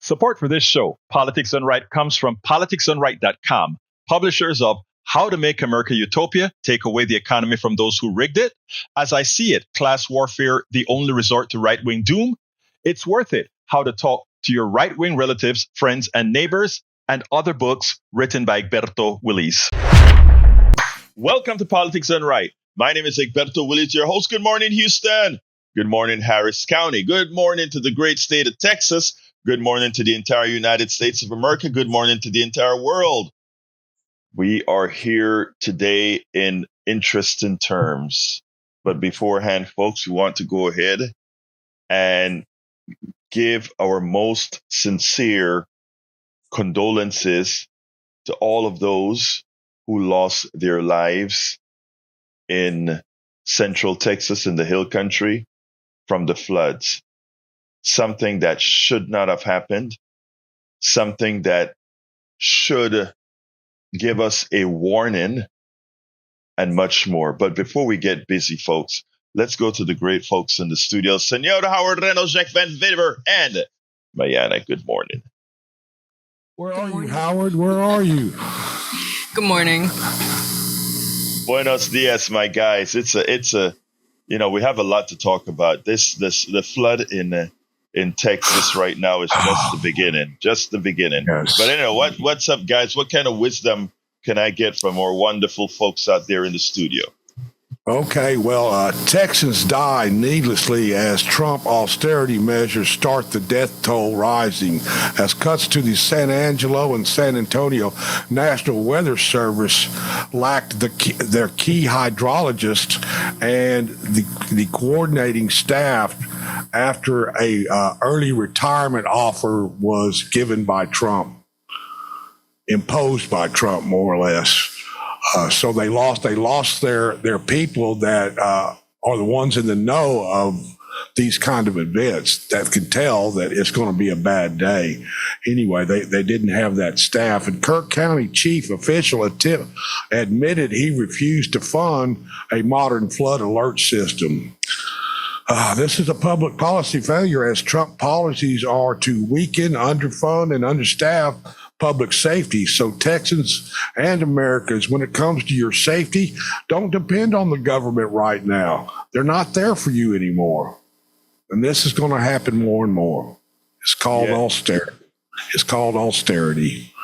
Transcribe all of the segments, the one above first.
Support for this show, Politics Done Right, comes from politicsdoneright.com, publishers of How to Make America Utopia, Take Away the Economy from Those Who Rigged It, As I See It, Class Warfare, The Only Resort to Right-Wing Doom, It's Worth It, How to Talk to Your Right-Wing Relatives, Friends, and Neighbors, and other books written by Egberto, Willies. Welcome to Politics Done Right. My name is Egberto, Willies, your host. Good morning, Houston. Good morning, Harris County. Good morning to the great state of Texas. Good morning to the entire United States of America. Good morning to the entire world. We are here today in interesting terms. But beforehand, folks, we want to go ahead and give our most sincere condolences to all of those who lost their lives in Central Texas in the Hill Country from the floods. Something that should not have happened, something that should give us a warning, and much more. But before we get busy, folks, let's go to the great folks in the studio. Senor Howard Reynolds, Jack Van Viver, and Mayana. Good morning. Where are you, Howard? Where are you? Good morning. Buenos dias, my guys. It's a, we have a lot to talk about. The flood in Texas right now is just the beginning. Yes. But anyway, what's up, guys? What kind of wisdom can I get from our wonderful folks out there in the studio? Okay, well, Texans die needlessly as Trump austerity measures start the death toll rising. As cuts to the San Angelo and San Antonio National Weather Service lacked their key hydrologist and the coordinating staff after a early retirement offer was given by Trump, imposed by Trump, more or less. So they lost their people that are the ones in the know of these kind of events that can tell that it's going to be a bad day. Anyway, they didn't have that staff. And Kirk County chief official admitted he refused to fund a modern flood alert system. This is a public policy failure, as Trump policies are to weaken, underfund, and understaff public safety. So Texans and Americans, when it comes to your safety, don't depend on the government right now. They're not there for you anymore. And this is going to happen more and more. It's called austerity. It's called austerity.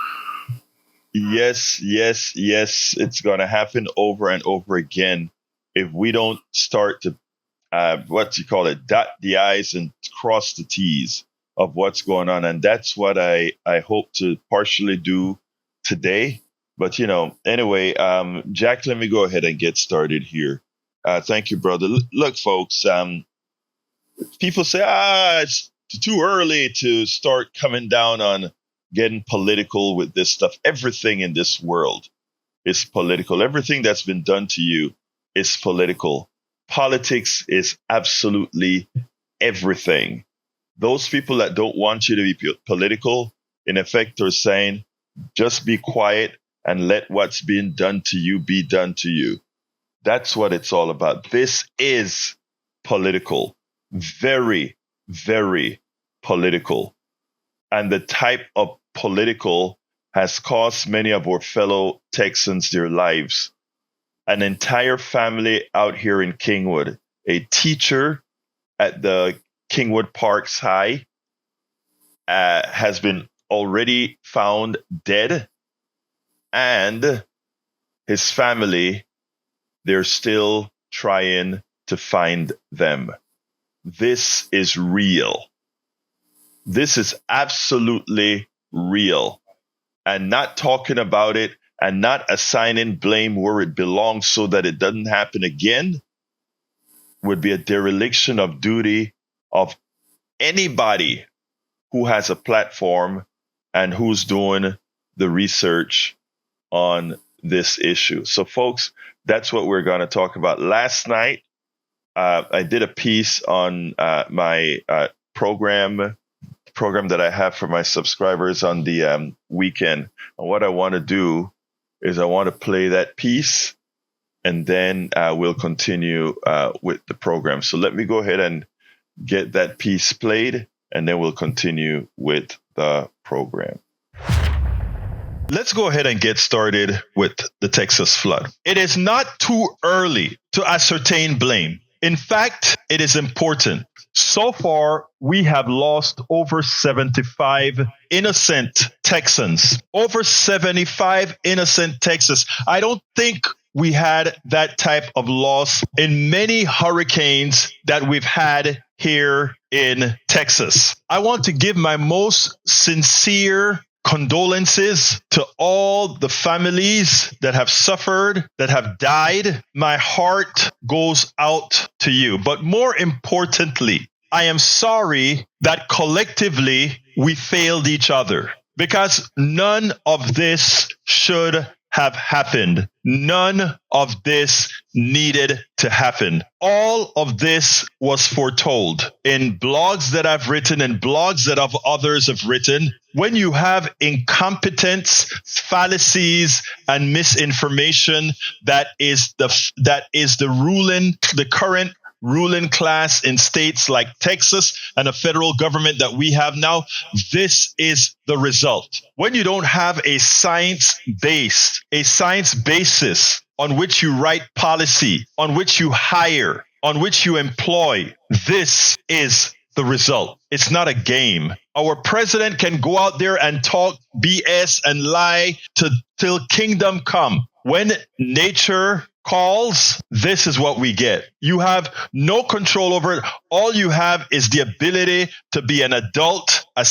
Yes. It's going to happen over and over again if we don't start to dot the I's and cross the T's of what's going on. And that's what I hope to partially do today. But, anyway, Jack, let me go ahead and get started here. Thank you, brother. Look, folks, people say, it's too early to start coming down on getting political with this stuff. Everything in this world is political. Everything that's been done to you is political. Politics is absolutely everything. Those people that don't want you to be political, in effect, are saying, just be quiet and let what's being done to you be done to you. That's what it's all about. This is political. Very, very political. And the type of political has cost many of our fellow Texans their lives. An entire family out here in Kingwood, a teacher at the Kingwood Parks High has been already found dead, and his family, they're still trying to find them. This is real. This is absolutely real. And not talking about it and not assigning blame where it belongs so that it doesn't happen again would be a dereliction of duty of anybody who has a platform and who's doing the research on this issue. So, folks, that's what we're going to talk about. Last night, I did a piece on my program that I have for my subscribers on the weekend. And what I want to do is I want to play that piece, and then we'll continue with the program. So let me go ahead and get that piece played, and then we'll continue with the program. Let's go ahead and get started with the Texas flood. It is not too early to ascertain blame. In fact, it is important. So far, we have lost over 75 innocent Texans. Over 75 innocent Texans. I don't think we had that type of loss in many hurricanes that we've had here in Texas. I want to give my most sincere condolences to all the families that have suffered, that have died. My heart goes out to you. But more importantly, I am sorry that collectively we failed each other, because none of this should have happened. None of this needed to happen. All of this was foretold in blogs that I've written and blogs that others have written. When you have incompetence, fallacies, and misinformation, that is the current ruling class in states like Texas and a federal government that we have now, this is the result. When you don't have a science basis on which you write policy, on which you hire, on which you employ, this is the result. It's not a game. Our president can go out there and talk BS and lie till kingdom come. When nature calls, this is what we get. You have no control over it. All you have is the ability to be an adult, a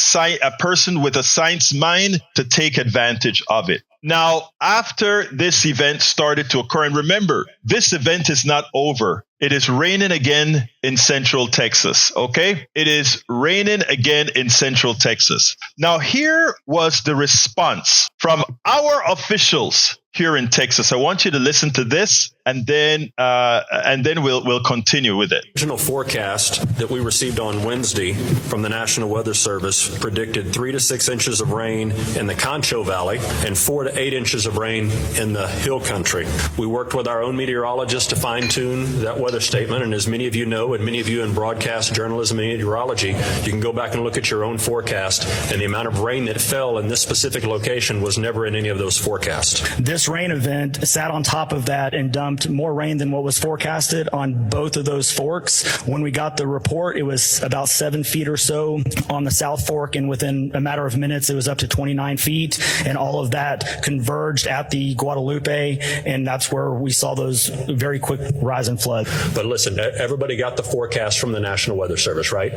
person with a science mind, to take advantage of it. Now, after this event started to occur, and remember, this event is not over. It is raining again in Central Texas, okay? It is raining again in Central Texas. Now, here was the response from our officials here in Texas. I want you to listen to this, and then we'll continue with it. The original forecast that we received on Wednesday from the National Weather Service predicted 3 to 6 inches of rain in the Concho Valley and 4 to 8 inches of rain in the Hill Country. We worked with our own meteorologists to fine-tune that weather statement, and as many of you know, and many of you in broadcast journalism and meteorology, you can go back and look at your own forecast, and the amount of rain that fell in this specific location was never in any of those forecasts. This rain event sat on top of that and dumped more rain than what was forecasted on both of those forks. When we got the report, it was about 7 feet or so on the South Fork, and within a matter of minutes, it was up to 29 feet, and all of that converged at the Guadalupe, and that's where we saw those very quick rise in flood. But listen, everybody got the forecast from the National Weather Service, right?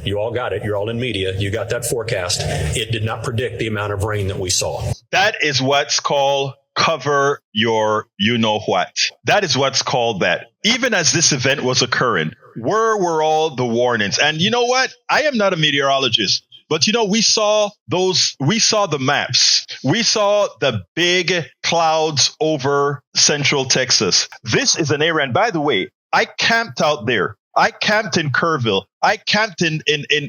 You all got it. You're all in media. You got that forecast. It did not predict the amount of rain that we saw. That is what's called cover your you-know-what. That is what's called that. Even as this event was occurring, where were all the warnings? And you know what? I am not a meteorologist, but we saw the maps. We saw the big clouds over Central Texas. This is an area, and by the way, I camped out there. I camped in Kerrville. I camped in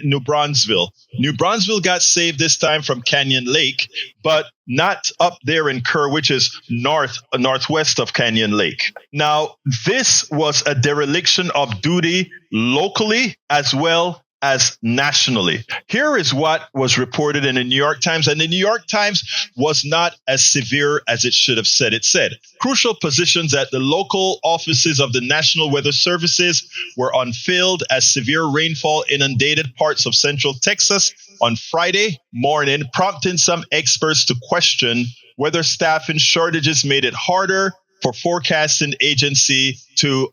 New Braunfels. New Braunfels got saved this time from Canyon Lake, but not up there in Kerr, which is northwest of Canyon Lake. Now, this was a dereliction of duty locally as well as nationally. Here is what was reported in the New York Times, and the New York Times was not as severe as it should have said. It said, crucial positions at the local offices of the National Weather Services were unfilled as severe rainfall inundated parts of Central Texas on Friday morning, prompting some experts to question whether staffing shortages made it harder for forecasting agency to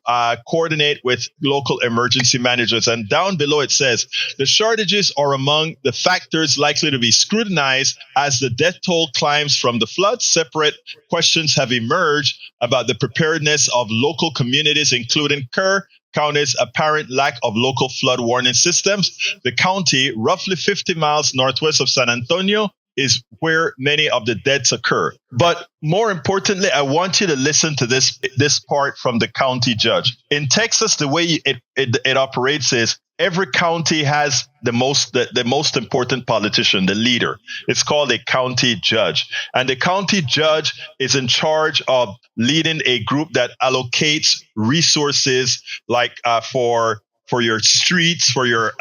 coordinate with local emergency managers. And down below it says, the shortages are among the factors likely to be scrutinized as the death toll climbs from the floods. Separate questions have emerged about the preparedness of local communities, including Kerr County's apparent lack of local flood warning systems. The county, roughly 50 miles northwest of San Antonio, is where many of the deaths occur. But more importantly, I want you to listen to this part from the county judge. In Texas, the way it operates is every county has the most important politician, the leader. It's called a county judge. And the county judge is in charge of leading a group that allocates resources like for your streets, for your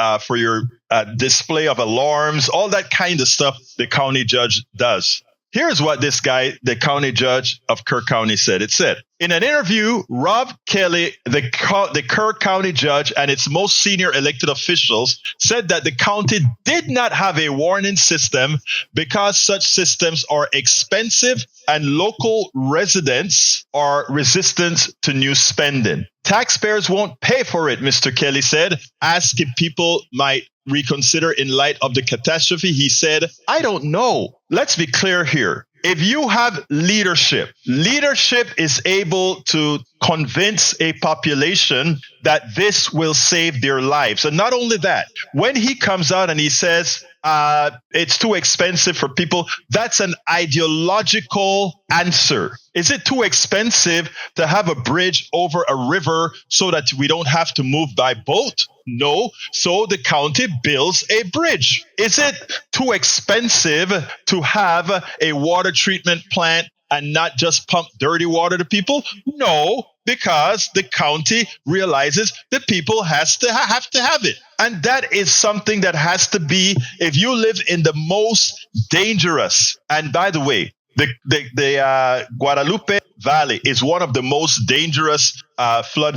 display of alarms, all that kind of stuff the county judge does. Here's what this guy, the county judge of Kirk County, said. It said, in an interview, Rob Kelly, the Kirk County judge and its most senior elected officials said that the county did not have a warning system because such systems are expensive and local residents are resistant to new spending. Taxpayers won't pay for it, Mr. Kelly said. Asked if people might reconsider in light of the catastrophe. He said, I don't know. Let's be clear here. If you have leadership is able to convince a population that this will save their lives. And not only that, when he comes out and he says, it's too expensive for people, that's an ideological answer. Is it too expensive to have a bridge over a river so that we don't have to move by boat? No. So the county builds a bridge. Is it too expensive to have a water treatment plant and not just pump dirty water to people? No, because the county realizes that people have to have it. And that is something that has to be, if you live in the most dangerous, and by the way, the Guadalupe Valley is one of the most dangerous flash flood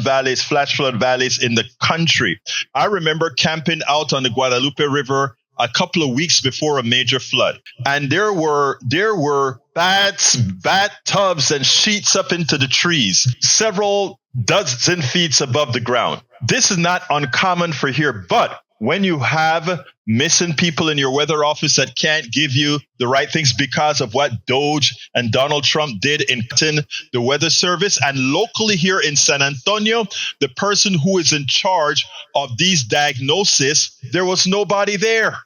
valleys in the country. I remember camping out on the Guadalupe River a couple of weeks before a major flood, and there were bat tubs and sheets up into the trees, several dozen feet above the ground. This is not uncommon for here, but when you have missing people in your weather office that can't give you the right things because of what Doge and Donald Trump did in the weather service, and locally here in San Antonio, the person who is in charge of these diagnoses, there was nobody there.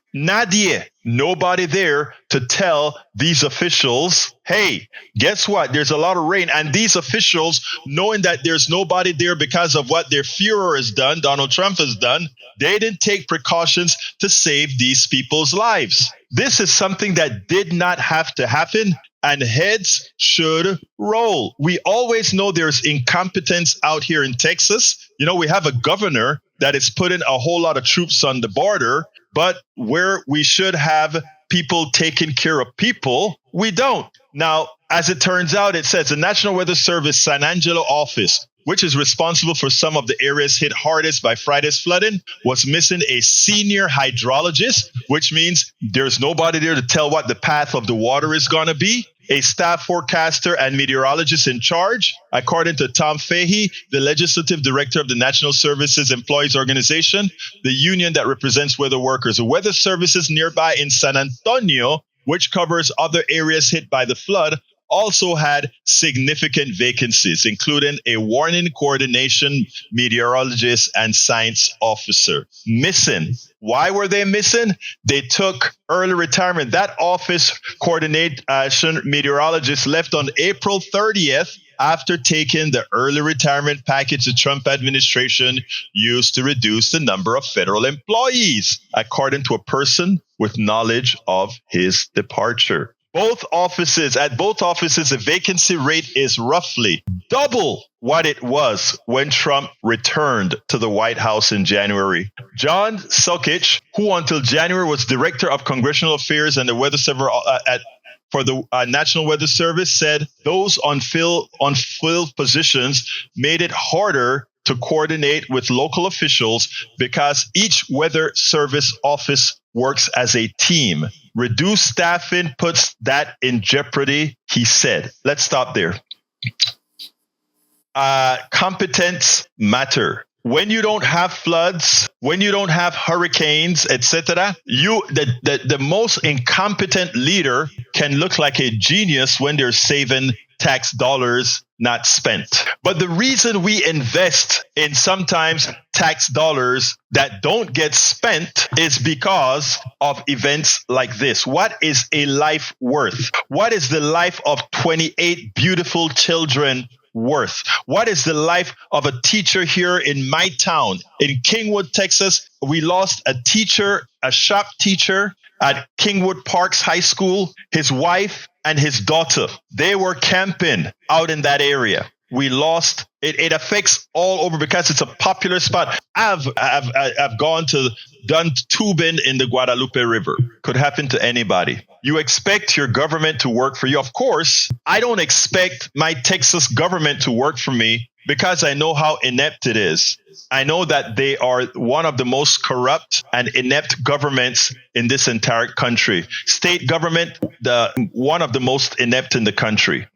Nobody there to tell these officials, hey, guess what? There's a lot of rain. And these officials, knowing that there's nobody there because of what their Führer has done, Donald Trump has done, they didn't take precautions to save these people's lives. This is something that did not have to happen, and heads should roll. We always know there's incompetence out here in Texas. You know, we have a governor that is putting a whole lot of troops on the border, but where we should have people taking care of people, we don't. Now, as it turns out, it says the National Weather Service San Angelo office, which is responsible for some of the areas hit hardest by Friday's flooding, was missing a senior hydrologist, which means there's nobody there to tell what the path of the water is going to be, a staff forecaster and meteorologist in charge. According to Tom Fahey, the legislative director of the National Services Employees Organization, the union that represents weather workers. The weather services nearby in San Antonio, which covers other areas hit by the flood, also had significant vacancies, including a warning coordination meteorologist and science officer. Missing. Why were they missing? They took early retirement. That office coordination meteorologist left on April 30th after taking the early retirement package the Trump administration used to reduce the number of federal employees, according to a person with knowledge of his departure. At both offices, the vacancy rate is roughly double what it was when Trump returned to the White House in January. John Sukich, who until January was director of congressional affairs and the weather server for the National Weather Service, said those unfilled positions made it harder to coordinate with local officials because each weather service office works as a team. Reduced staffing puts that in jeopardy, he said. Let's stop there. Competence matter. When you don't have floods, when you don't have hurricanes, etc., the most incompetent leader can look like a genius when they're saving tax dollars not spent. But the reason we invest in sometimes tax dollars that don't get spent is because of events like this. What is a life worth? What is the life of 28 beautiful children worth? What is the life of a teacher here in my town? In Kingwood, Texas, we lost a teacher, a shop teacher at Kingwood Parks High School, his wife and his daughter. They were camping out in that area. We lost. It affects all over because it's a popular spot. I've done tubing in the Guadalupe River. Could happen to anybody. You expect your government to work for you. Of course, I don't expect my Texas government to work for me because I know how inept it is. I know that they are one of the most corrupt and inept governments in this entire country. State government, one of the most inept in the country.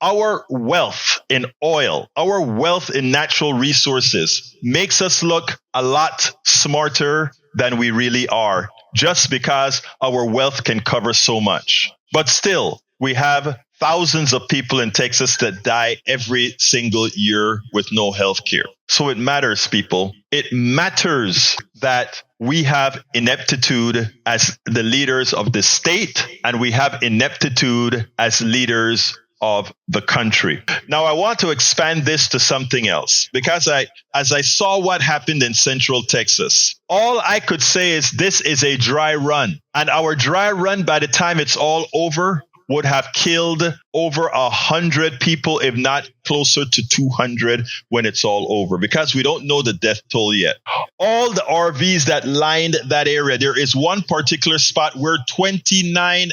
Our wealth in oil, our wealth in natural resources makes us look a lot smarter than we really are, just because our wealth can cover so much. But still, we have thousands of people in Texas that die every single year with no health care. So it matters, people. It matters that we have ineptitude as the leaders of the state, and we have ineptitude as leaders of the country. Now, I want to expand this to something else, because as I saw what happened in Central Texas, all I could say is this is a dry run. And our dry run, by the time it's all over, would have killed over 100 people, if not closer to 200 when it's all over, because we don't know the death toll yet. All the RVs that lined that area, there is one particular spot where 29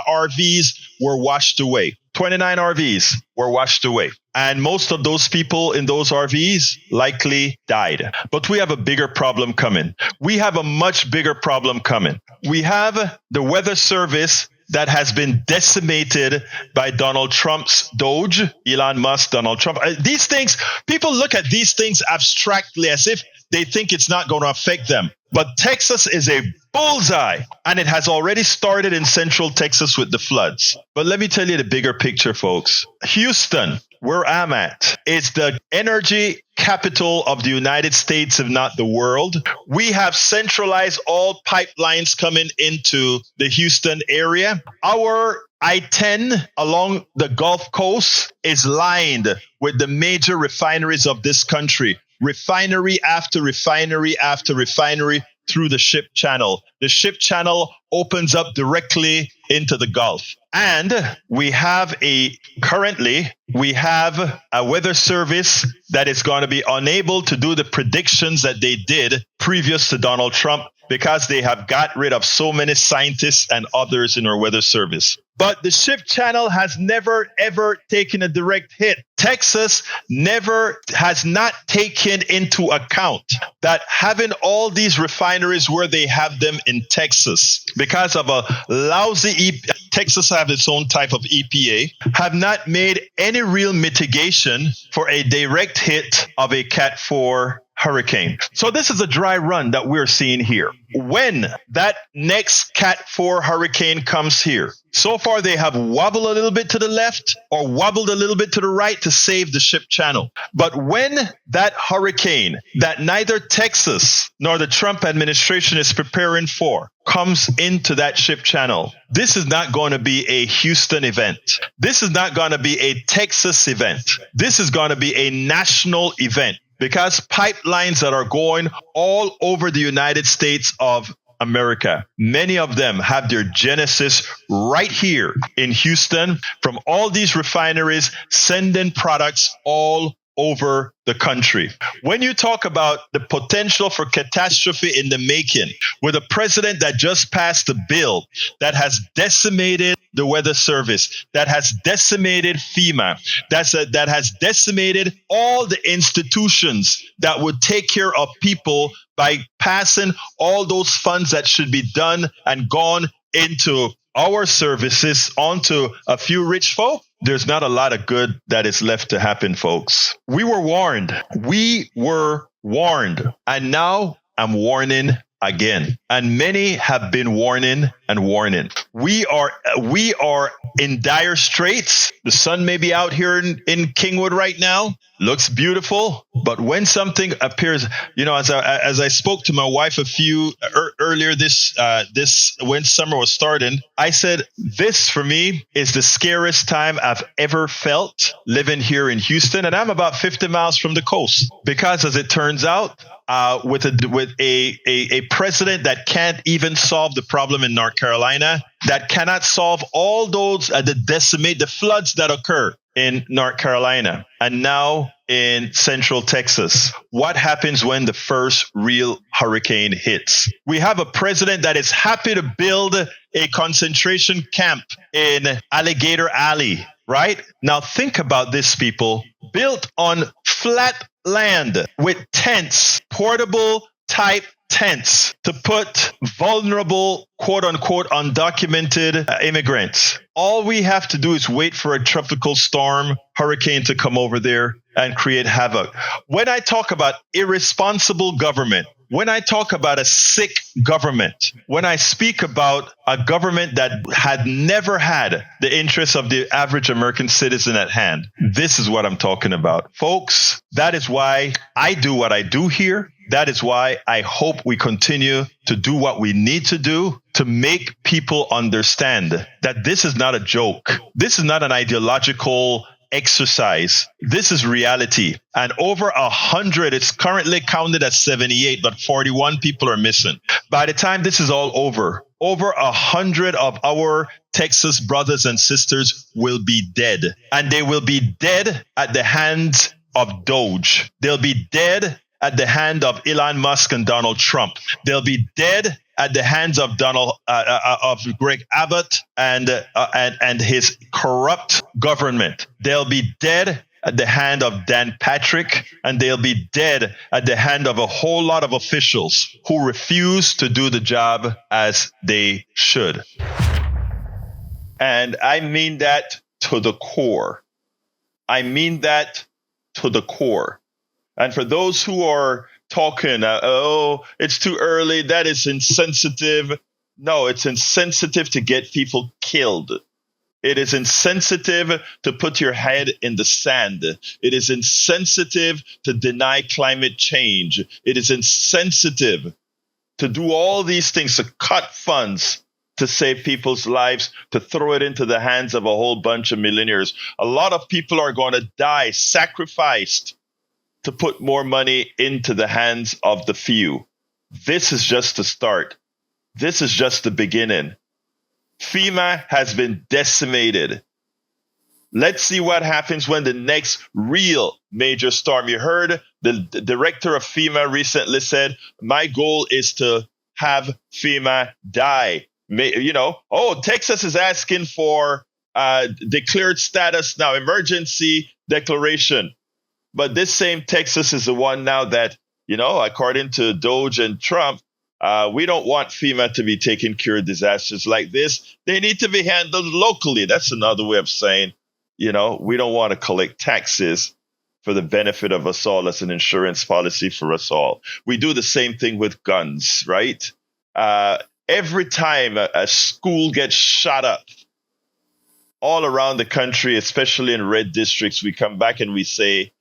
RVs were washed away. 29 RVs were washed away. And most of those people in those RVs likely died. But we have a bigger problem coming. We have a much bigger problem coming. We have the Weather Service that has been decimated by Donald Trump's Doge, Elon Musk, Donald Trump. These things, people look at these things abstractly as if they think it's not going to affect them. But Texas is a bullseye, and it has already started in Central Texas with the floods. But let me tell you the bigger picture, folks. Houston, where I'm at, is the energy capital of the United States, if not the world. We have centralized all pipelines coming into the Houston area. Our I-10 along the Gulf Coast is lined with the major refineries of this country. Refinery after refinery after refinery through the ship channel. The ship channel opens up directly into the Gulf. And currently we have a weather service that is going to be unable to do the predictions that they did previous to Donald Trump, because they have got rid of so many scientists and others in our weather service. But the ship channel has never, ever taken a direct hit. Texas has not taken into account that having all these refineries where they have them in Texas, because of a lousy Texas have its own type of EPA, have not made any real mitigation for a direct hit of a Cat 4 hurricane. So this is a dry run that we're seeing here. When that next Cat 4 hurricane comes here, so far they have wobbled a little bit to the left or wobbled a little bit to the right to save the ship channel. But when that hurricane that neither Texas nor the Trump administration is preparing for comes into that ship channel, this is not going to be a Houston event. This is not going to be a Texas event. This is going to be a national event, because pipelines that are going all over the United States of America, many of them have their genesis right here in Houston, from all these refineries sending products all over the country. When you talk about the potential for catastrophe in the making, with a president that just passed a bill that has decimated the Weather Service, that has decimated FEMA, that has decimated all the institutions that would take care of people by passing all those funds that should be done and gone into our services onto a few rich folk, there's not a lot of good that is left to happen, folks. We were warned. We were warned. And now I'm warning again. And many have been warning and warning. We are in dire straits. The sun may be out here in Kingwood right now. Looks beautiful. But when something appears, as I spoke to my wife earlier this when summer was starting, I said, this for me is the scariest time I've ever felt living here in Houston. And I'm about 50 miles from the coast, because as it turns out, with a president that can't even solve the problem in North Carolina, that cannot solve all those the floods that occur in North Carolina, and now in Central Texas. What happens when the first real hurricane hits? We have a president that is happy to build a concentration camp in Alligator Alley, right? Now think about this, people. Built on flat land with tents, portable type tents to put vulnerable, quote unquote, undocumented immigrants. All we have to do is wait for a tropical storm, hurricane to come over there and create havoc. When I talk about irresponsible government, when I talk about a sick government, when I speak about a government that had never had the interests of the average American citizen at hand, this is what I'm talking about. Folks, that is why I do what I do here. That is why I hope we continue to do what we need to do to make people understand that this is not a joke. This is not an ideological exercise. This is reality. And over 100, it's currently counted as 78, but 41 people are missing. By the time this is all over 100 of our Texas brothers and sisters will be dead. And they will be dead at the hands of Doge. They'll be dead at the hand of Elon Musk and Donald Trump. They'll be dead at the hands of Greg Abbott and his corrupt government. They'll be dead at the hand of Dan Patrick, and they'll be dead at the hand of a whole lot of officials who refuse to do the job as they should. And I mean that to the core. I mean that to the core. And for those who are talking, it's too early, that is insensitive. No, it's insensitive to get people killed. It is insensitive to put your head in the sand. It is insensitive to deny climate change. It is insensitive to do all these things, to cut funds to save people's lives, to throw it into the hands of a whole bunch of millionaires. A lot of people are going to die, sacrificed, to put more money into the hands of the few. This is just the start. This is just the beginning. FEMA has been decimated. Let's see what happens when the next real major storm. You heard the director of FEMA recently said, my goal is to have FEMA die. Texas is asking for declared status now, emergency declaration. But this same Texas is the one now that, according to Doge and Trump, we don't want FEMA to be taking care of disasters like this. They need to be handled locally. That's another way of saying, we don't want to collect taxes for the benefit of us all as an insurance policy for us all. We do the same thing with guns, right? Every time a school gets shot up all around the country, especially in red districts, we come back and we say,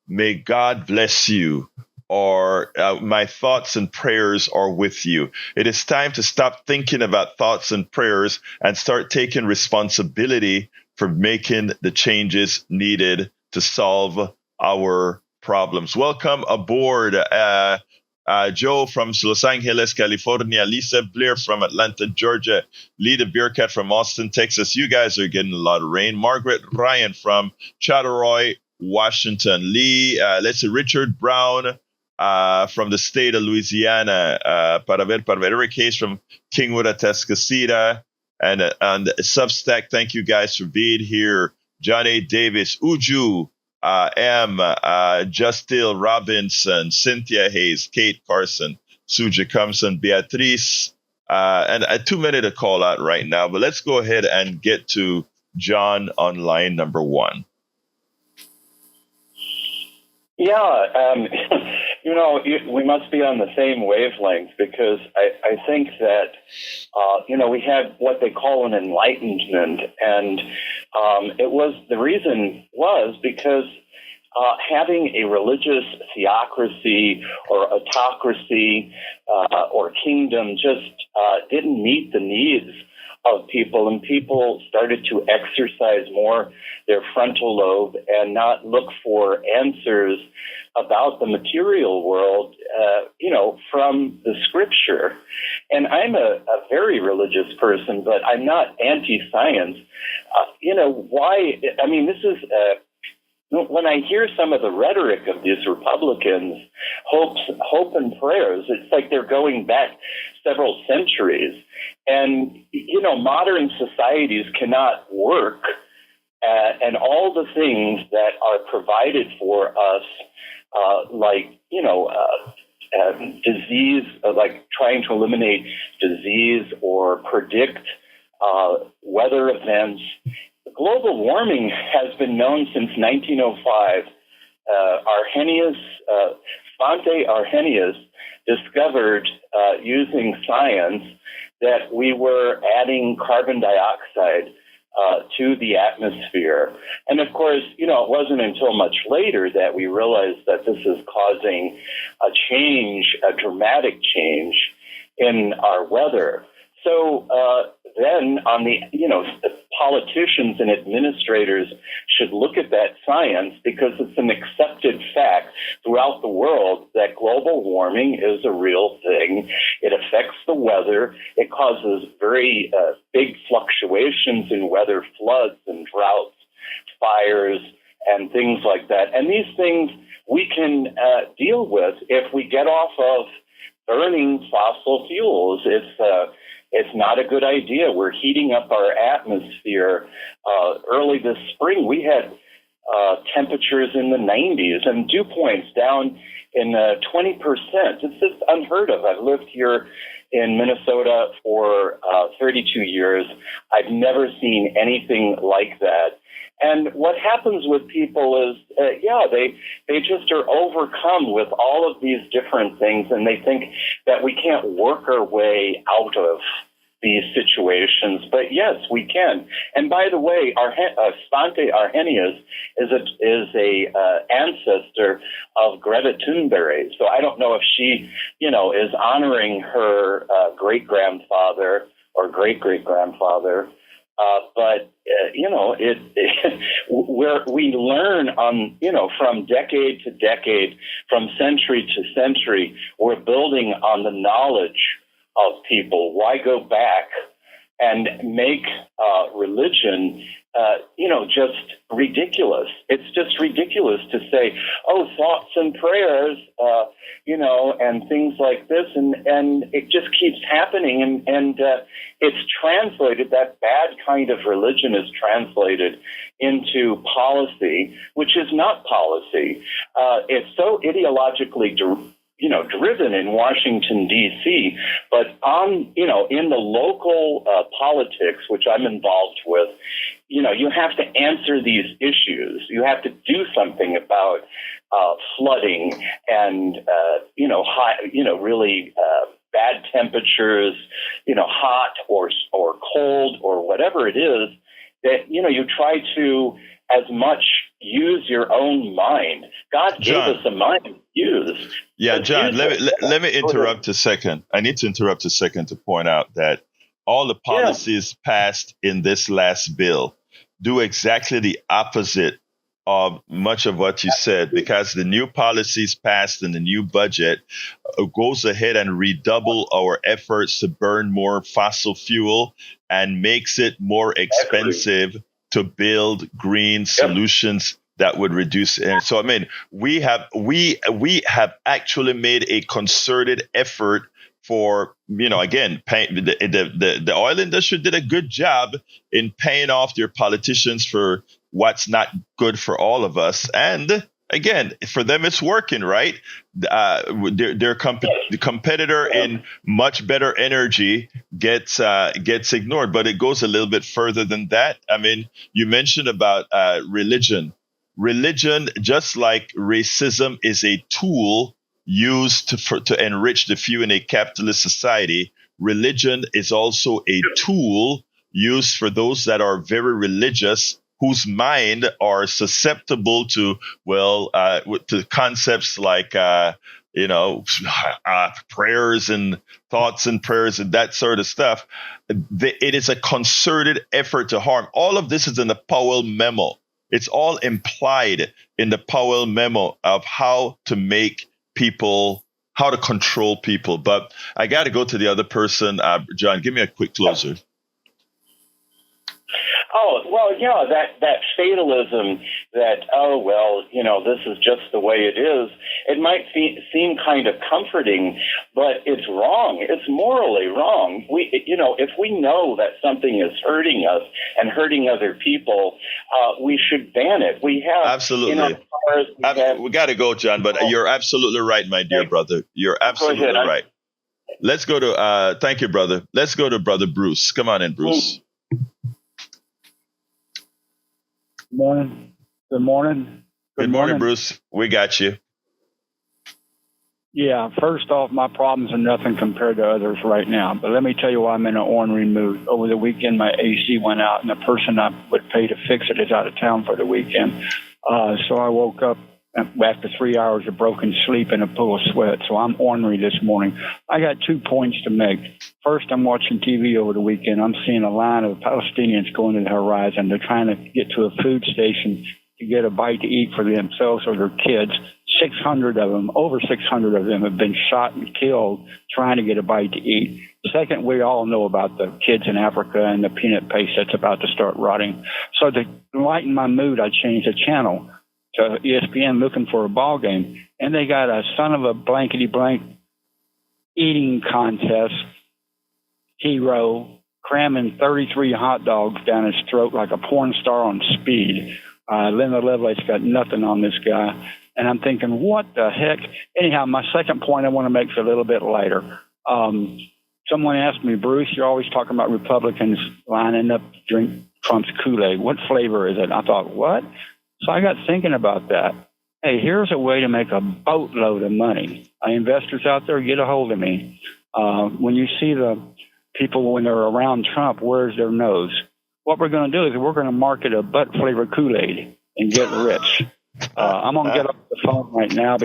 may God bless you, or my thoughts and prayers are with you. It is time to stop thinking about thoughts and prayers and start taking responsibility for making the changes needed to solve our problems. Welcome aboard, Joe from Los Angeles, California, Lisa Blair from Atlanta, Georgia, Lee the Bearcat from Austin, Texas. You guys are getting a lot of rain. Margaret Ryan from Charleroi, Washington. Lee, let's see, Richard Brown from the state of Louisiana. Para ver, Eric Hayes from Kingwood, Atascocita. And Substack, thank you guys for being here. John A. Davis, Uju, Justil Robinson, Cynthia Hayes, Kate Carson, Suja Kumson, Beatrice, and too many to call out right now. But let's go ahead and get to John on line number one. Yeah, we must be on the same wavelength, because I think that, we had what they call an enlightenment, and the reason was because having a religious theocracy or autocracy or kingdom just didn't meet the needs of people, and people started to exercise more their frontal lobe and not look for answers about the material world, from the scripture. And I'm a very religious person, but I'm not anti-science. Why? I mean, this is... when I hear some of the rhetoric of these Republicans, hope and prayers, it's like they're going back several centuries. And, modern societies cannot work, and all the things that are provided for us, disease, like trying to eliminate disease or predict weather events. Global warming has been known since 1905. Svante Arrhenius discovered using science that we were adding carbon dioxide to the atmosphere. And of course, it wasn't until much later that we realized that this is causing a dramatic change in our weather. So then on the, politicians and administrators should look at that science, because it's an accepted fact throughout the world that global warming is a real thing. It affects the weather. It causes very big fluctuations in weather, floods and droughts, fires, and things like that. And these things we can deal with if we get off of burning fossil fuels. It's not a good idea. We're heating up our atmosphere. Early this spring, we had temperatures in the 90s and dew points down in 20%. It's just unheard of. I've lived here in Minnesota for 32 years. I've never seen anything like that. And what happens with people is, they just are overcome with all of these different things, and they think that we can't work our way out of these situations. But yes, we can. And by the way, Svante Arrhenius is a ancestor of Greta Thunberg. So I don't know if she, is honoring her great-grandfather or great-great-grandfather. But where we learn on, from decade to decade, from century to century, we're building on the knowledge of people. Why go back and make religion, just ridiculous? It's just ridiculous to say, thoughts and prayers, and things like this, and it just keeps happening, and it's translated. That bad kind of religion is translated into policy, which is not policy. It's so ideologically driven in Washington, D.C., but in the local politics, which I'm involved with, you have to answer these issues. You have to do something about flooding and, really bad temperatures, hot or cold or whatever it is, that, you try to as much use your own mind. God gave us a mind to use. Yeah, John, let me interrupt a second. I need to interrupt a second to point out that all the policies passed in this last bill do exactly the opposite of much of what you said, because the new policies passed in the new budget goes ahead and redouble our efforts to burn more fossil fuel and makes it more expensive to build green solutions that would reduce. And so, I mean, we have actually made a concerted effort for, again, the oil industry did a good job in paying off their politicians for what's not good for all of us. And again, for them, it's working, right? The competitor in much better energy gets ignored, but it goes a little bit further than that. I mean, you mentioned about religion. Religion, just like racism, is a tool used to enrich the few in a capitalist society. Religion is also a tool used for those that are very religious, whose mind are susceptible to to concepts like prayers and thoughts and prayers and that sort of stuff. It is a concerted effort to harm. All of this is in the Powell memo. It's all implied in the Powell memo of how to control people. But I got to go to the other person. John, give me a quick closer. Oh, well, yeah, that fatalism that, this is just the way it is. It might seem kind of comforting, but it's wrong. It's morally wrong. If we know that something is hurting us and hurting other people, we should ban it. We have absolutely. We got to go, John, but you're absolutely right, my dear brother. You're absolutely right. Let's go to, thank you, brother. Let's go to Brother Bruce. Come on in, Bruce. Morning. Good morning. Good morning, Bruce. We got you. Yeah, first off, my problems are nothing compared to others right now. But let me tell you why I'm in an ornery mood. Over the weekend, my AC went out, and the person I would pay to fix it is out of town for the weekend. So I woke up after 3 hours of broken sleep in a pool of sweat. So I'm ornery this morning. I got 2 points to make. First, I'm watching TV over the weekend. I'm seeing a line of Palestinians going to the horizon. They're trying to get to a food station to get a bite to eat for themselves or their kids. 600 of them, over 600 of them have been shot and killed trying to get a bite to eat. Second, we all know about the kids in Africa and the peanut paste that's about to start rotting. So to lighten my mood, I changed the channel to ESPN looking for a ball game. And they got a son of a blankety blank eating contest hero cramming 33 hot dogs down his throat like a porn star on speed. Linda Lovelace got nothing on this guy. And I'm thinking, what the heck? Anyhow, my second point I want to make is a little bit lighter. Someone asked me, Bruce, you're always talking about Republicans lining up to drink Trump's Kool-Aid. What flavor is it? I thought, what? So I got thinking about that. Hey, here's a way to make a boatload of money. Investors out there, get a hold of me. When you see the people when they're around Trump, where's their nose? What we're going to do is we're going to market a butt-flavored Kool-Aid and get rich. I'm going to get off the phone right now.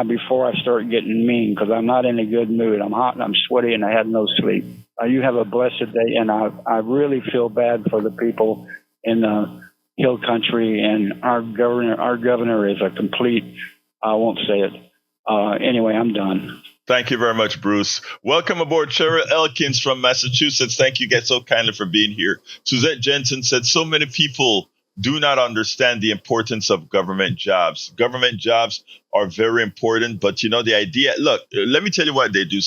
Before I start getting mean because I'm not in a good mood. I'm hot and I'm sweaty and I had no sleep. You have a blessed day, and I really feel bad for the people in the Hill Country, and our governor is a complete, I won't say it. Anyway, I'm done. Thank you very much, Bruce. Welcome aboard, Cheryl Elkins from Massachusetts. Thank you guys so kindly for being here. Suzette Jensen said, so many people do not understand the importance of government jobs. Government jobs are very important, but the idea, look, let me tell you what they do,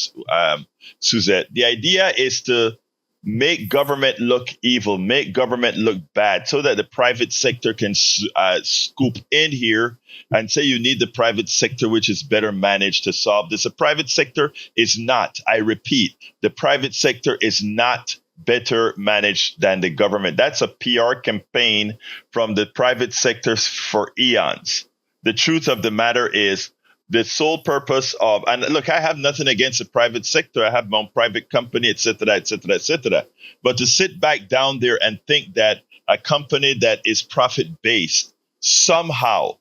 Suzette. The idea is to make government look evil, make government look bad so that the private sector can scoop in here and say you need the private sector, which is better managed to solve this. The private sector is not, I repeat, the private sector is not better managed than the government. That's a PR campaign from the private sectors for eons. The truth of the matter is the sole purpose of, and look, I have nothing against the private sector. I have my own private company, et cetera, et cetera, et cetera. But to sit back down there and think that a company that is profit-based somehow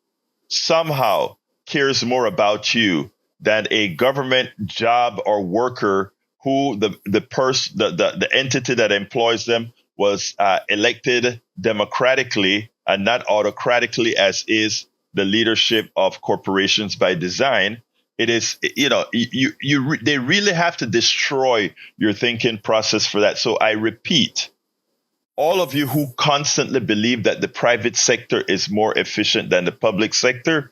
cares more about you than a government job or worker who the entity that employs them was elected democratically and not autocratically, as is the leadership of corporations by design. It is, they really have to destroy your thinking process for that. So I repeat, all of you who constantly believe that the private sector is more efficient than the public sector,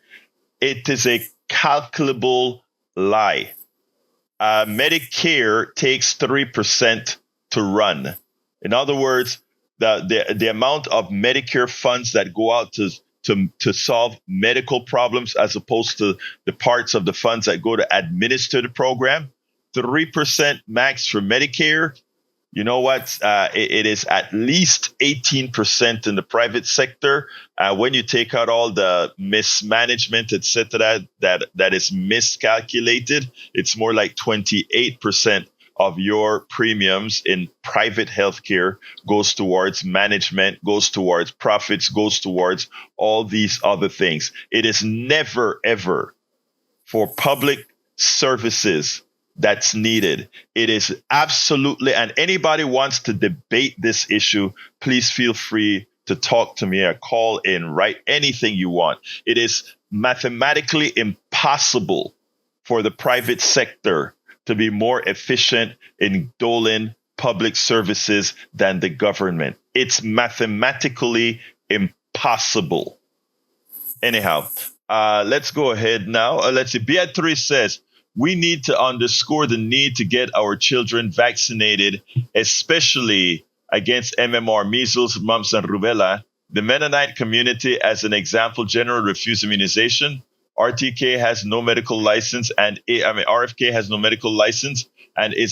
it is a calculable lie. Medicare takes 3% to run. In other words, the amount of Medicare funds that go out to solve medical problems as opposed to the parts of the funds that go to administer the program, 3% max for Medicare. You know what? It is at least 18% in the private sector. When you take out all the mismanagement, et cetera, that is miscalculated, it's more like 28% of your premiums in private healthcare goes towards management, goes towards profits, goes towards all these other things. It is never, ever for public services that's needed. It is absolutely, and anybody wants to debate this issue, please feel free to talk to me or call in, write anything you want. It is mathematically impossible for the private sector to be more efficient in doling public services than the government. It's mathematically impossible. Anyhow, let's go ahead now. Let's see. Beatrice says, we need to underscore the need to get our children vaccinated, especially against MMR, measles, mumps, and rubella. The Mennonite community, as an example, generally refuse immunization. RFK has no medical license and is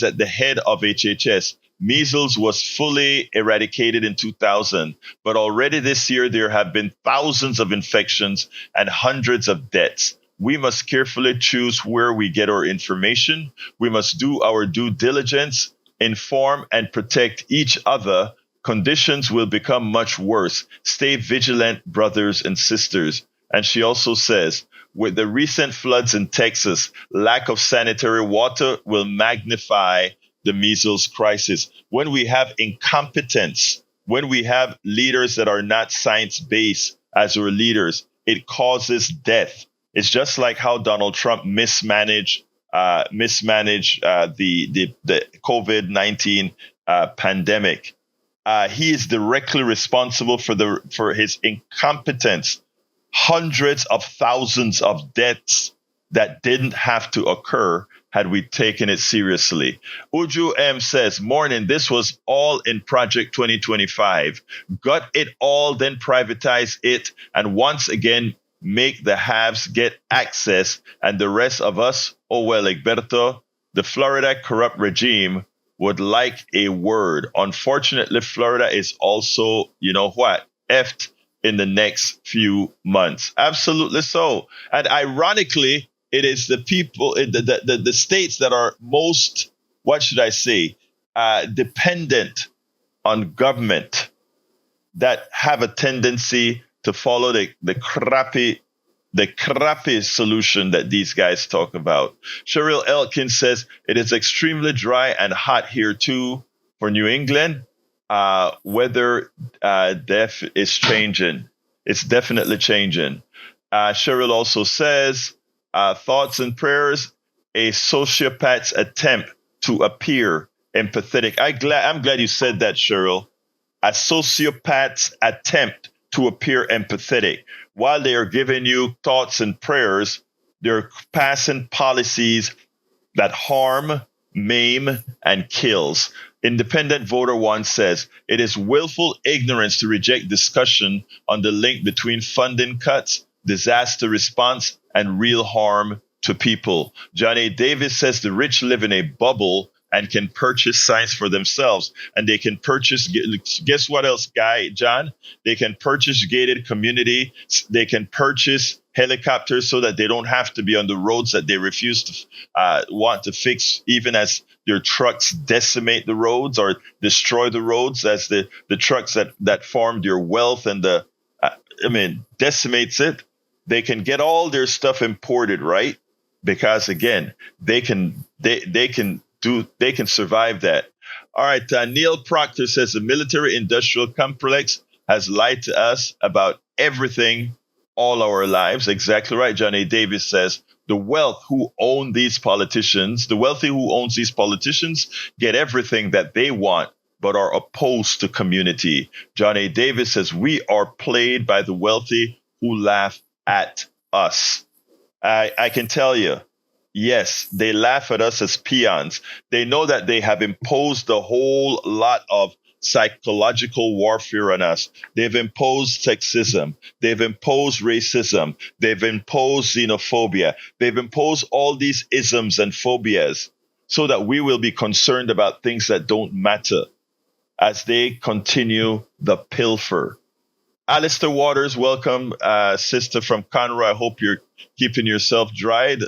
at the head of HHS. Measles was fully eradicated in 2000, but already this year there have been thousands of infections and hundreds of deaths. We must carefully choose where we get our information. We must do our due diligence, inform and protect each other. Conditions will become much worse. Stay vigilant, brothers and sisters. And she also says, with the recent floods in Texas, lack of sanitary water will magnify the measles crisis. When we have incompetence, when we have leaders that are not science-based as our leaders, it causes death. It's just like how Donald Trump mismanaged the COVID-19 pandemic. He is directly responsible for his incompetence. Hundreds of thousands of deaths that didn't have to occur had we taken it seriously. Uju M says, morning, this was all in Project 2025. Gut it all, then privatize it, and once again, make the haves get access, and the rest of us, oh well, Egberto, the Florida corrupt regime would like a word. Unfortunately, Florida is also, you know what, effed in the next few months. Absolutely so. And ironically, it is the people, the states that are most, what should I say, dependent on government that have a tendency to follow the crappy solution that these guys talk about. Cheryl Elkins says, it is extremely dry and hot here too for New England. Weather is changing. It's definitely changing. Cheryl also says, thoughts and prayers, a sociopath's attempt to appear empathetic. I'm glad you said that, Cheryl. A sociopath's attempt to appear empathetic. While they are giving you thoughts and prayers, they're passing policies that harm, maim, and kills. Independent Voter One says, it is willful ignorance to reject discussion on the link between funding cuts, disaster response, and real harm to people. Johnny Davis says the rich live in a bubble and can purchase science for themselves. And they can purchase, guess what else, John? They can purchase gated community. They can purchase helicopters so that they don't have to be on the roads that they refuse to want to fix, even as their trucks decimate the roads or destroy the roads, as the trucks that form their wealth and decimates it. They can get all their stuff imported, right? Because again, they can survive that. All right. Neil Proctor says the military industrial complex has lied to us about everything all our lives. Exactly right. John A. Davis says the wealthy who owns these politicians get everything that they want, but are opposed to community. John A. Davis says we are played by the wealthy who laugh at us. I can tell you, yes, they laugh at us as peons. They know that they have imposed a whole lot of psychological warfare on us. They've imposed sexism. They've imposed racism. They've imposed xenophobia. They've imposed all these isms and phobias so that we will be concerned about things that don't matter as they continue the pilfer. Alistair Waters, welcome, sister from Conroe. I hope you're keeping yourself dried.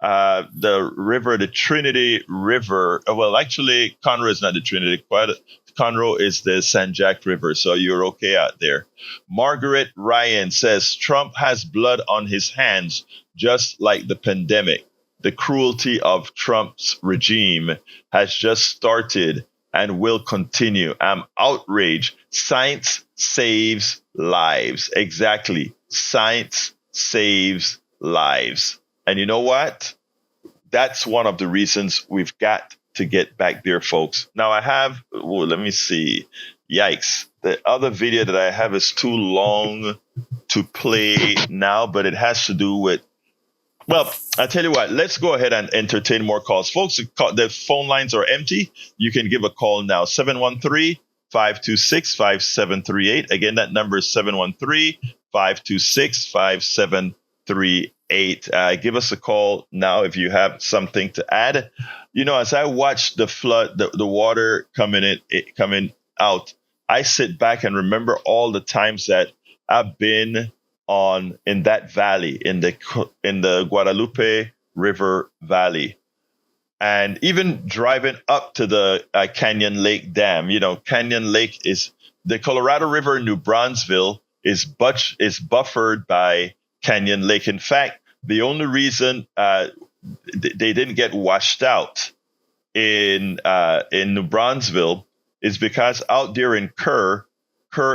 the Trinity River. Well, actually, Conroe is not the Trinity. Conroe is the San Jac River, so you're okay out there. Margaret Ryan says Trump has blood on his hands, just like the pandemic. The cruelty of Trump's regime has just started and will continue. I'm outraged. Science saves lives. Exactly. Science saves lives. And you know what? That's one of the reasons we've got to get back there, folks. Now I have, let me see. Yikes. The other video that I have is too long to play now, but it has to do with, well, I tell you what, let's go ahead and entertain more calls. Folks, the phone lines are empty. You can give a call now, 713-526-5738. Again, that number is 713-526-5738. Give us a call now if you have something to add. You know, as I watch the flood, the water coming out, I sit back and remember all the times that I've been in that valley, in the Guadalupe River Valley, and even driving up to the Canyon Lake Dam. You know, Canyon Lake is the Colorado River in New Braunfels is buffered by Canyon Lake. In fact, the only reason they didn't get washed out in New Braunfels is because out there in Kerr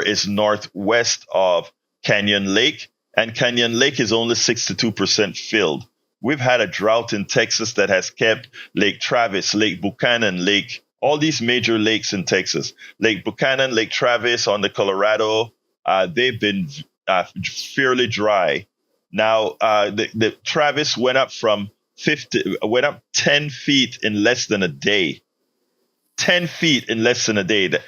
is northwest of Canyon Lake, and Canyon Lake is only 62% filled. We've had a drought in Texas that has kept Lake Travis, Lake Buchanan, all these major lakes in Texas, Lake Buchanan, Lake Travis on the Colorado, they've been fairly dry. Now, the Travis went up 10 feet in less than a day. 10 feet in less than a day. The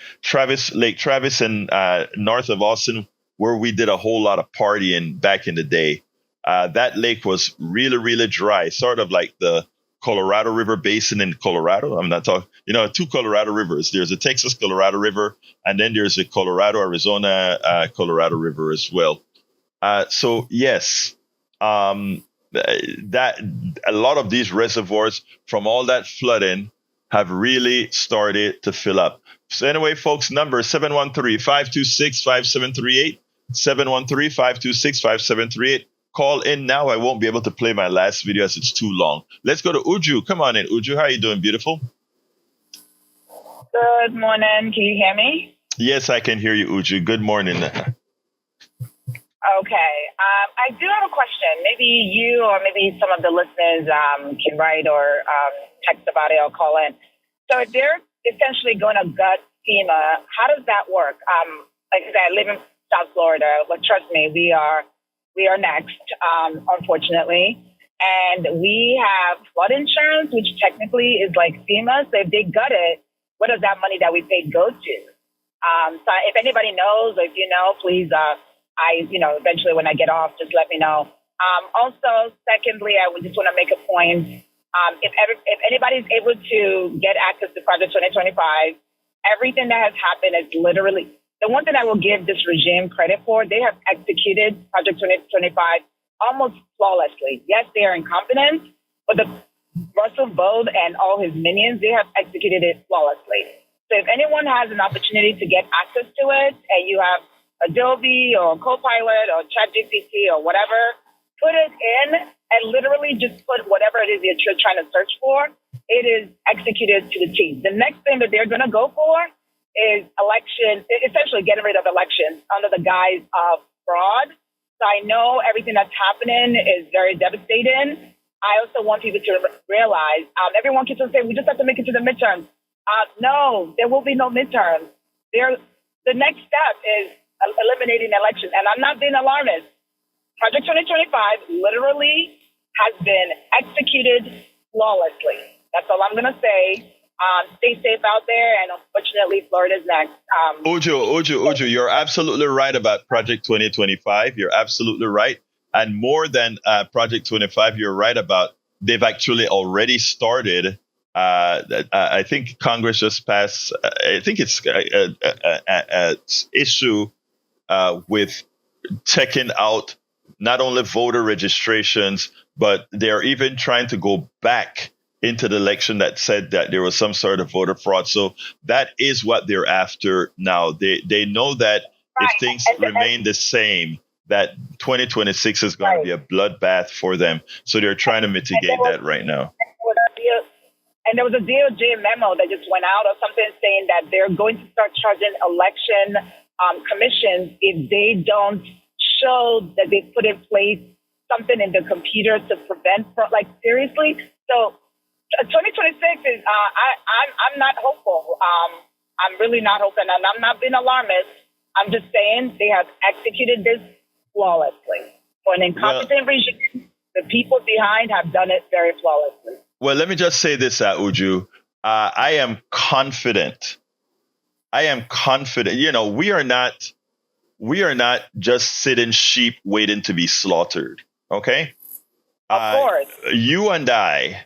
Lake Travis in north of Austin, where we did a whole lot of partying back in the day. That lake was really, really dry, sort of like the Colorado River Basin in Colorado. I'm not talking, two Colorado rivers. There's a Texas Colorado River, and then there's a Colorado, Arizona, Colorado River as well. So yes, that a lot of these reservoirs from all that flooding have really started to fill up. So anyway, folks, number 713-526-5738, 713-526-5738. Call in now. I won't be able to play my last video as it's too long. Let's go to Uju. Come on in, Uju. How are you doing, beautiful? Good morning. Can you hear me? Yes, I can hear you, Uju. Good morning. Okay. I do have a question. Maybe you or maybe some of the listeners can write or text about it or call in. So if they're essentially going to gut FEMA, how does that work? Like I said, I live in South Florida, but trust me, we are next, unfortunately. And we have flood insurance, which technically is like FEMA. So if they gut it, what does that money that we paid go to? So if anybody knows, or if you know, please, eventually when I get off, just let me know. Also, secondly, I would just want to make a point. If anybody's able to get access to Project 2025, everything that has happened is literally the one thing I will give this regime credit for. They have executed Project 2025 almost flawlessly. Yes, they are incompetent, but Russell Bode and all his minions, they have executed it flawlessly. So if anyone has an opportunity to get access to it, and you have Adobe or Copilot or ChatGPT or whatever, put it in and literally just put whatever it is that you're trying to search for. It is executed to the T. The next thing that they're going to go for is election, essentially getting rid of elections under the guise of fraud. So I know everything that's happening is very devastating. I also want people to realize, everyone keeps on saying, we just have to make it to the midterms. No, there will be no midterms. The next step is eliminating elections. And I'm not being alarmist. Project 2025 literally has been executed flawlessly. That's all I'm going to say. Stay safe out there, and unfortunately, Florida's next. Uju, you're absolutely right about Project 2025. You're absolutely right. And more than Project 25, you're right about they've actually already started. I think Congress just passed, I think it's an issue with taking out not only voter registrations, but they're even trying to go back into the election that said that there was some sort of voter fraud. So that is what they're after now. They know that if things remain the same, that 2026 is going to be a bloodbath for them. So they're trying to mitigate that right now. And there was a DOJ memo that just went out or something saying that they're going to start charging election commissions if they don't show that they put in place something in the computer to prevent fraud. Like, seriously? So 2026 is, I'm not hopeful. I'm really not hoping, and I'm not being alarmist. I'm just saying they have executed this flawlessly. For an incompetent regime, the people behind have done it very flawlessly. Well, let me just say this, Uju. I am confident. You know, we are not just sitting sheep waiting to be slaughtered. Okay? Of course. You and I,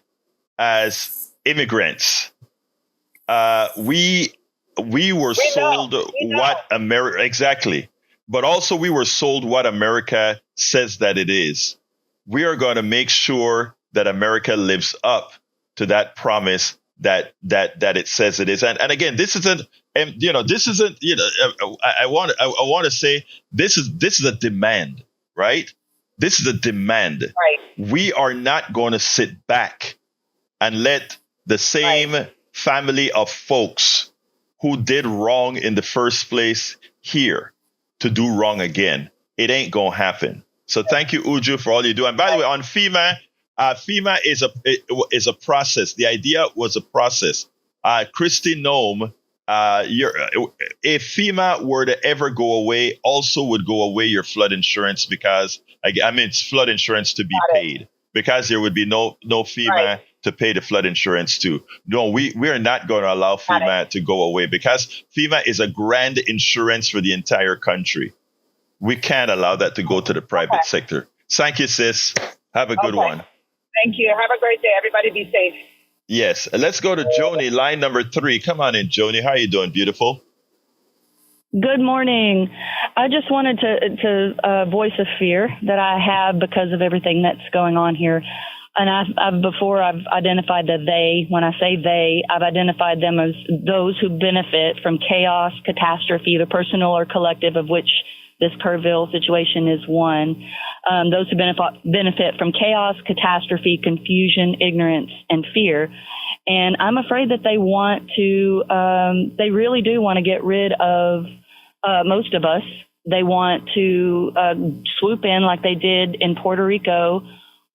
as immigrants, we were sold what America exactly, but also we were sold what America says that it is. We are going to make sure that America lives up to that promise that it says it is. And again, this isn't, I want to say this is a demand, right? This is a demand. Right. We are not going to sit back and let the same family of folks who did wrong in the first place here to do wrong again. It ain't going to happen. So thank you, Uju, for all you do. And by the way, on FEMA, FEMA is a process. The idea was a process. Christy Nome, if FEMA were to ever go away, also would go away your flood insurance because, it's flood insurance to be paid because there would be no FEMA to pay the flood insurance to. No, we are not going to allow FEMA to go away because FEMA is a grand insurance for the entire country. We can't allow that to go to the private sector. Thank you, sis. Have a good one. Thank you. Have a great day. Everybody be safe. Yes. Let's go to Joni, line number 3. Come on in, Joni. How are you doing, beautiful? Good morning. I just wanted to voice a fear that I have because of everything that's going on here. And I've identified the they. When I say they, I've identified them as those who benefit from chaos, catastrophe, either personal or collective, of which this Kerrville situation is one. Those who benefit from chaos, catastrophe, confusion, ignorance, and fear. And I'm afraid that they they really do want to get rid of most of us. They want to swoop in like they did in Puerto Rico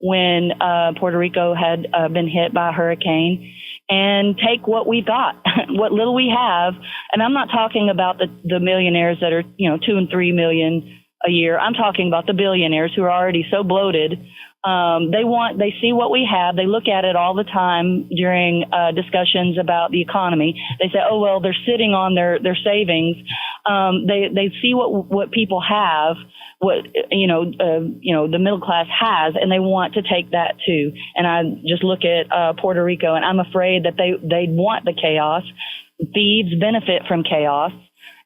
when Puerto Rico had been hit by a hurricane and take what we got, what little we have. And I'm not talking about the millionaires that are, 2 and 3 million a year. I'm talking about the billionaires who are already so bloated. They see what we have. They look at it all the time during discussions about the economy. They say, oh, well, they're sitting on their savings. They see what people have, what, the middle class has, and they want to take that too. And I just look at Puerto Rico, and I'm afraid that they want the chaos. Thieves benefit from chaos,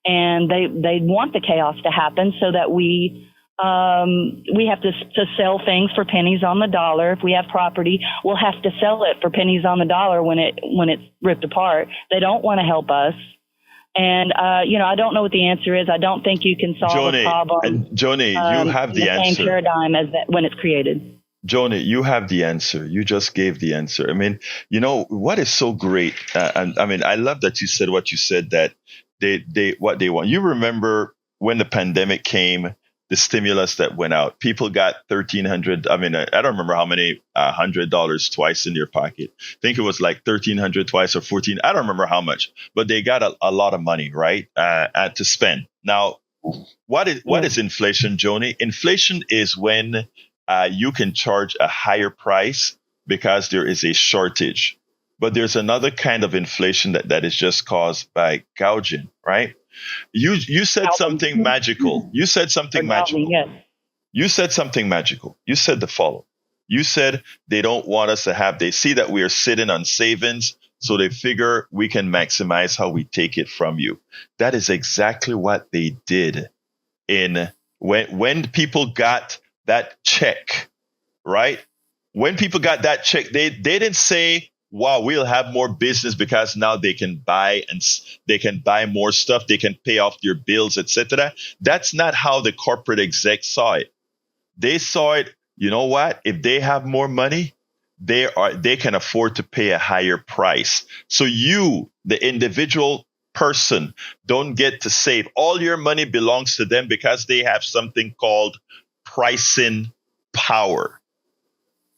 and they want the chaos to happen so that we have to sell things for pennies on the dollar. If we have property, we'll have to sell it for pennies on the dollar when it's ripped apart. They don't want to help us. And, I don't know what the answer is. I don't think you can solve a problem. Joni, you have the answer. Same paradigm as that when it's created. Joni, you have the answer. You just gave the answer. I mean, what is so great? I love that you said what you said, that what they want. You remember when the pandemic came, the stimulus that went out, people got $1,300. I don't remember how many $100 twice in their pocket. I think it was like $1,300 twice or 14. I don't remember how much, but they got a lot of money, right? To spend. Now, what is inflation, Joni? Inflation is when you can charge a higher price because there is a shortage. But there's another kind of inflation that is just caused by gouging, right? You said something magical. You said something magical. You said something magical. You said the following. You said they don't want us to have, they see that we are sitting on savings, so they figure we can maximize how we take it from you. That is exactly what they did when people got that check, right? When people got that check, they didn't say, wow, we'll have more business because now they can buy they can buy more stuff, they can pay off their bills, etc. That's not how the corporate execs saw it. They saw it, you know what? If they have more money, they can afford to pay a higher price. So you, the individual person, don't get to save. All your money belongs to them because they have something called pricing power.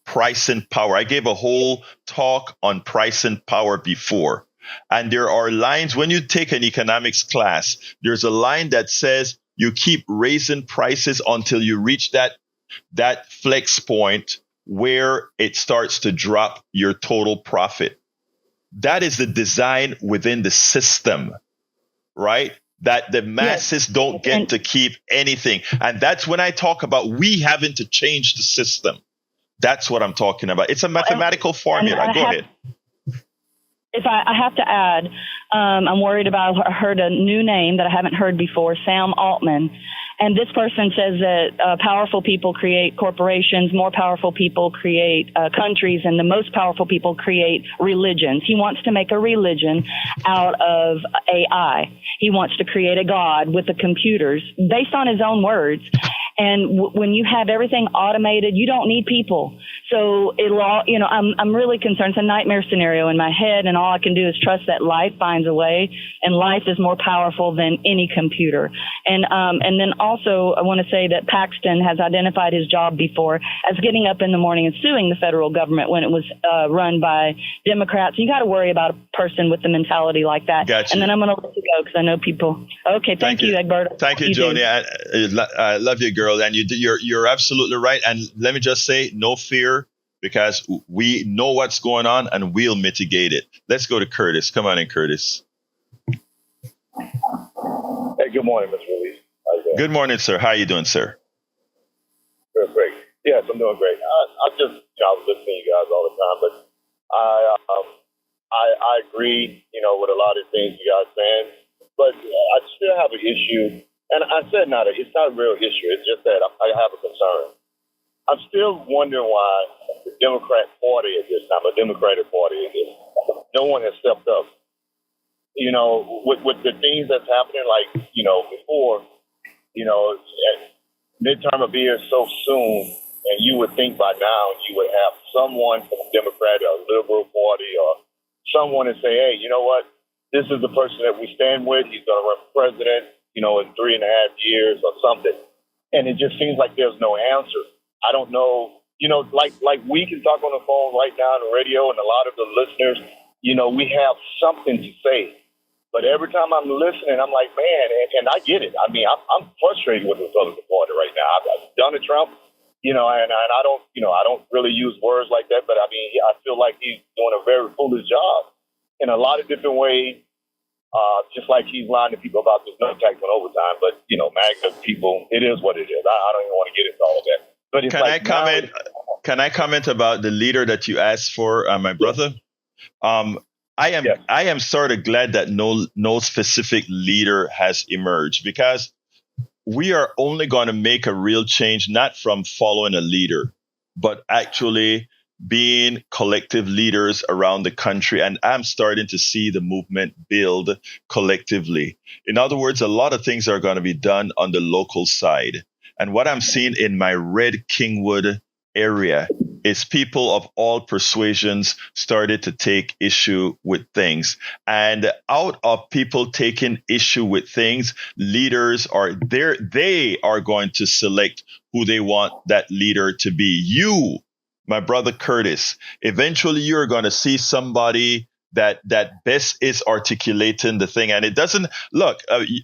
Pricing power. I gave a whole talk on pricing power before. And there are lines when you take an economics class, there's a line that says you keep raising prices until you reach that flex point where it starts to drop your total profit. That is the design within the system, right? That the masses don't get to keep anything. And that's when I talk about we having to change the system. That's what I'm talking about. It's a mathematical formula. Go ahead. If I have to add, I'm worried about, I heard a new name that I haven't heard before, Sam Altman. And this person says that powerful people create corporations, more powerful people create countries, and the most powerful people create religions. He wants to make a religion out of AI. He wants to create a god with the computers based on his own words. And when you have everything automated, you don't need people. So it'll all, I'm really concerned. It's a nightmare scenario in my head, and all I can do is trust that life finds a way, and life is more powerful than any computer. And then also I want to say that Paxton has identified his job before as getting up in the morning and suing the federal government when it was run by Democrats. You got to worry about a person with the mentality like that. Gotcha. And then I'm going to let you go because I know people. Okay, thank you, Egberto. Thank you, Joni. I love you, girl. And you're absolutely right. And let me just say, no fear, because we know what's going on and we'll mitigate it. Let's go to Curtis. Come on in, Curtis. Hey, good morning, Mr. Willies. Good morning, sir. How are you doing, sir? Great. Yes, I'm doing great. I was listening to you guys all the time, but I agree, with a lot of things you guys saying, but I still have an issue. And I said it's not a real issue. It's just that I have a concern. I'm still wondering why the Democratic Party at this time, no one has stepped up. With the things that's happening, like, before, midterm will be here so soon, and you would think by now you would have someone from the Democrat or Liberal Party or someone to say, hey, you know what? This is the person that we stand with. He's going to run for president, in 3.5 years or something. And it just seems like there's no answer. I don't know, like we can talk on the phone right now on the radio, and a lot of the listeners, we have something to say. But every time I'm listening, I'm like, man, and I get it. I mean, I'm frustrated with the Republican Party right now. I've done it, Trump, and I don't, I don't really use words like that, but I mean, I feel like he's doing a very foolish job in a lot of different ways. Just like he's lying to people about this no tax on overtime, but MAGA people, it is what it is. I don't even want to get into all of that. But it's Can I comment about the leader that you asked for, my brother? I am sort of glad that no specific leader has emerged, because we are only going to make a real change not from following a leader, but actually being collective leaders around the country. And I'm starting to see the movement build collectively. In other words, a lot of things are going to be done on the local side. And what I'm seeing in my Red Kingwood area is people of all persuasions started to take issue with things. And out of people taking issue with things, leaders they are going to select who they want that leader to be. You, my brother Curtis, eventually you're going to see somebody that best is articulating the thing. And it doesn't look,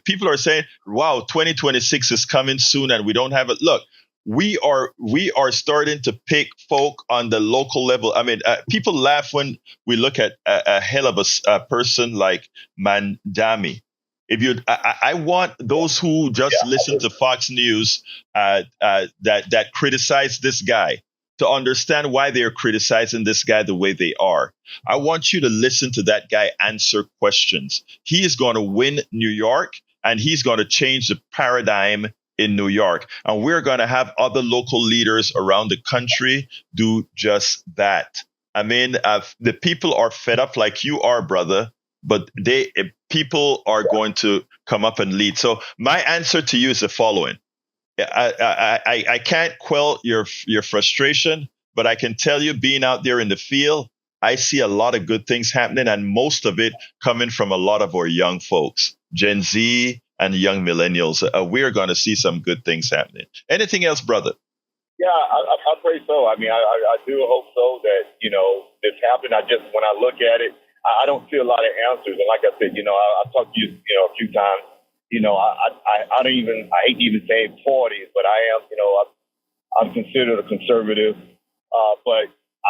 people are saying, wow, 2026 is coming soon and we don't have it. Look, we are starting to pick folk on the local level. I mean, people laugh when we look at a hell of a person like Mandami. I want those who just listen to Fox News that criticize this guy to understand why they are criticizing this guy the way they are. I want you to listen to that guy answer questions. He is going to win New York, and he's going to change the paradigm in New York. And we're going to have other local leaders around the country do just that. I mean, the people are fed up like you are, brother, but people are going to come up and lead. So my answer to you is the following. I can't quell your frustration, but I can tell you, being out there in the field, I see a lot of good things happening, and most of it coming from a lot of our young folks, Gen Z and young millennials. We're going to see some good things happening. Anything else, brother? Yeah, I pray so. I mean, I do hope so that, this happened. When I look at it, I don't see a lot of answers. And like I said, I talked to you, a few times. I hate to even say parties, but I am, I'm considered a conservative. But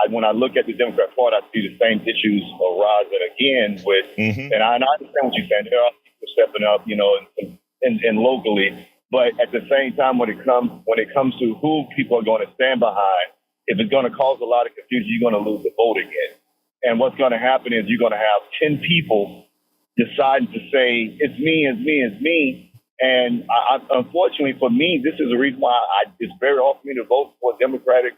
when I look at the Democrat Party, I see the same issues arising again with, and I understand what you're saying. There are people stepping up, and locally. But at the same time, when it comes to who people are going to stand behind, if it's going to cause a lot of confusion, you're going to lose the vote again. And what's going to happen is you're going to have 10 people deciding to say, it's me, it's me, it's me. And unfortunately for me, this is the reason why it's very hard for me to vote for a Democratic,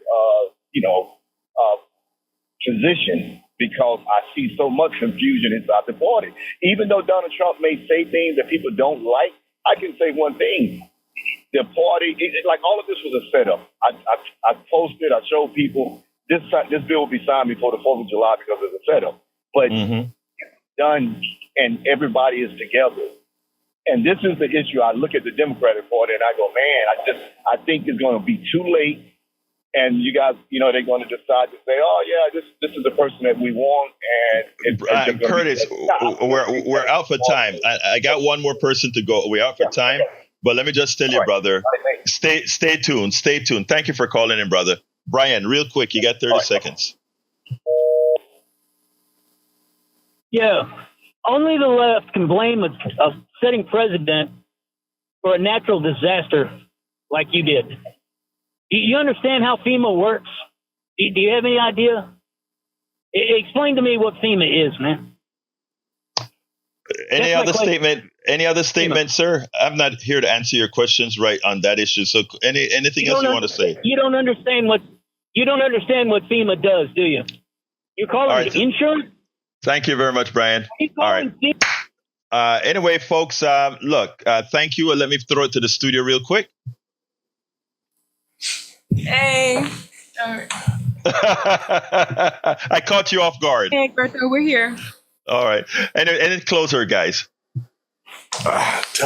position, because I see so much confusion inside the party. Even though Donald Trump may say things that people don't like, I can say one thing. The party, like all of this was a setup. I posted, I showed people, this bill will be signed before the 4th of July because it's a setup. But it's done, and everybody is together. And this is the issue. I look at the Democratic Party and I go, man, I think it's going to be too late. And you guys, they're going to decide to say, oh, yeah, this is the person that we want. And Curtis, we're out for time. I got one more person to go. We're out for time. But let me just tell you, brother, stay tuned. Stay tuned. Thank you for calling in, brother. Brian, real quick, you got 30 seconds. Yeah. Only the left can blame a sitting president for a natural disaster like you did. Do you understand how FEMA works? Do you have any idea? Explain to me what FEMA is, man. Any other statement, sir? I'm not here to answer your questions right on that issue. So anything else you want to say? You don't understand what FEMA does, do you? You call it insurance? Thank you very much, Brian. All right. Anyway, folks, look, thank you. And let me throw it to the studio real quick. Hey. All right. I caught you off guard. Hey, Egberto, we're here. All right. And closer, guys.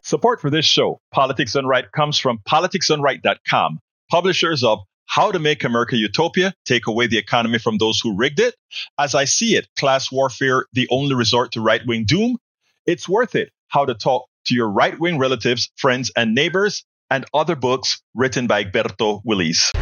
Support for this show, Politics Done Right, comes from politicsdoneright.com, publishers of How to Make America Utopia, Take Away the Economy from Those Who Rigged It, As I See It, Class Warfare, The Only Resort to Right-Wing Doom, It's Worth It, How to Talk to Your Right-Wing Relatives, Friends, and Neighbors, and other books written by Egberto Willies.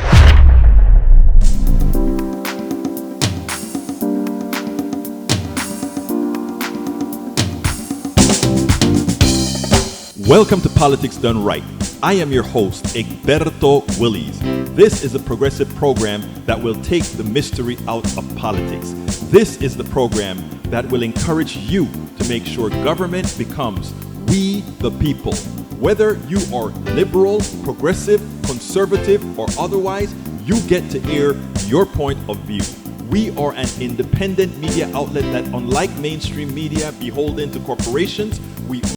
Welcome to Politics Done Right. I am your host, Egberto Willies. This is a progressive program that will take the mystery out of politics. This is the program that will encourage you to make sure government becomes we the people. Whether you are liberal, progressive, conservative, or otherwise, you get to air your point of view. We are an independent media outlet that, unlike mainstream media beholden to corporations, we